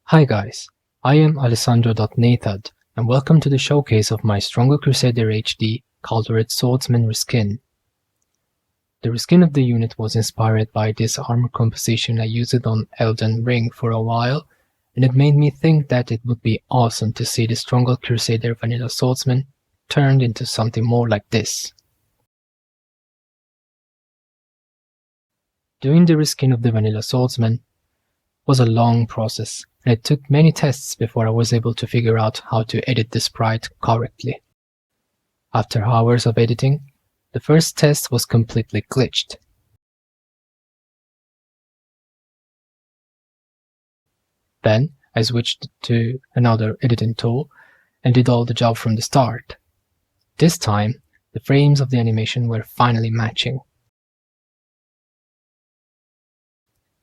Hi guys, I am alessandro.neithad and welcome to the showcase of my Stronghold Crusader HD Cultured Swordsman reskin. The reskin of the unit was inspired by this armor composition I used on Elden Ring for a while, and it made me think that it would be awesome to see the Stronghold Crusader Vanilla Swordsman turned into something more like this. Doing the reskin of the Vanilla Swordsman was a long process, and it took many tests before I was able to figure out how to edit the sprite correctly. After hours of editing, the first test was completely glitched. Then I switched to another editing tool and did all the job from the start. This time, the frames of the animation were finally matching.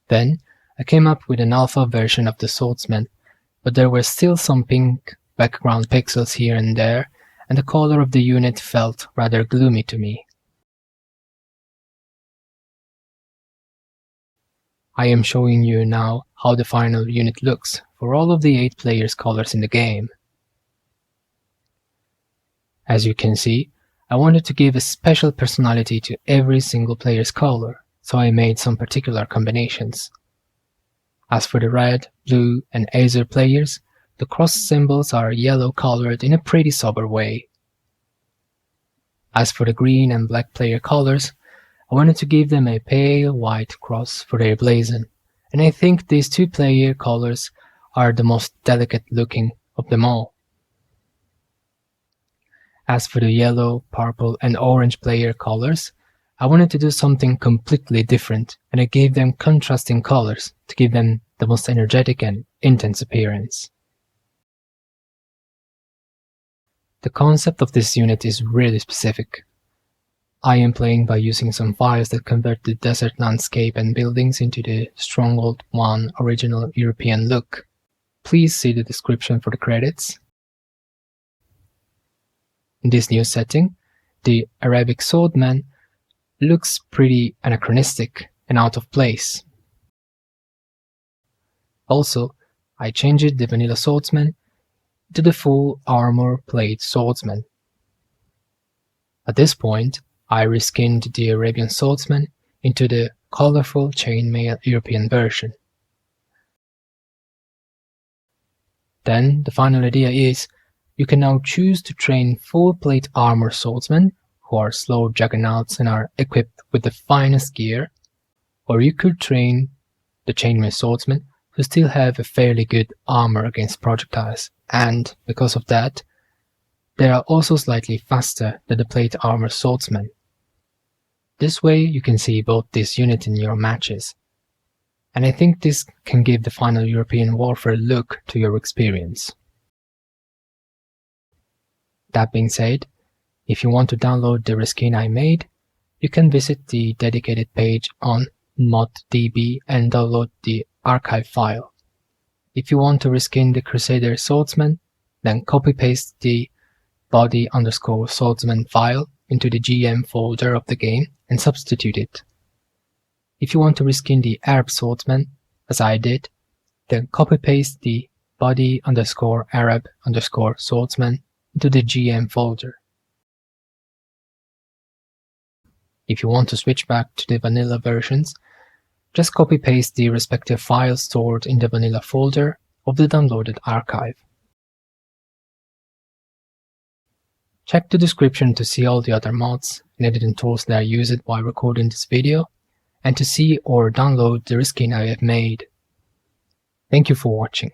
Then I came up with an alpha version of the Swordsman, but there were still some pink background pixels here and there, and the color of the unit felt rather gloomy to me. I am showing you now how the final unit looks for all of the 8 players' colors in the game. As you can see, I wanted to give a special personality to every single player's color, so I made some particular combinations. As for the red, blue, and azure players, the cross symbols are yellow colored in a pretty sober way. As for the green and black player colors, I wanted to give them a pale white cross for their blazon, and I think these 2 player colors are the most delicate looking of them all. As for the yellow, purple, and orange player colors, I wanted to do something completely different, and I gave them contrasting colors to give them the most energetic and intense appearance. The concept of this unit is really specific. I am playing by using some files that convert the desert landscape and buildings into the Stronghold 1 original European look. Please see the description for the credits. In this new setting, the Arabic Swordsman looks pretty anachronistic and out of place. Also, I changed the Vanilla Swordsman to the full armor plate Swordsman. At this point, I reskinned the Arabian Swordsman into the colorful Chainmail European version. Then the final idea is, you can now choose to train full plate armor swordsmen who are slow juggernauts and are equipped with the finest gear, or you could train the Chainmail Swordsmen who still have a fairly good armor against projectiles, and because of that, they are also slightly faster than the plate armor swordsmen. This way you can see both this unit in your matches, and I think this can give the final European warfare look to your experience. That being said, if you want to download the reskin I made, you can visit the dedicated page on moddb and download the archive file. If you want to reskin the Crusader Swordsman, then copy-paste the body_swordsman file into the GM folder of the game and substitute it. If you want to reskin the Arab Swordsman, as I did, then copy-paste the body_Arab_swordsman into the GM folder. If you want to switch back to the vanilla versions, just copy-paste the respective files stored in the vanilla folder of the downloaded archive. Check the description to see all the other mods and editing tools that I used while recording this video, and to see or download the reskin I have made. Thank you for watching.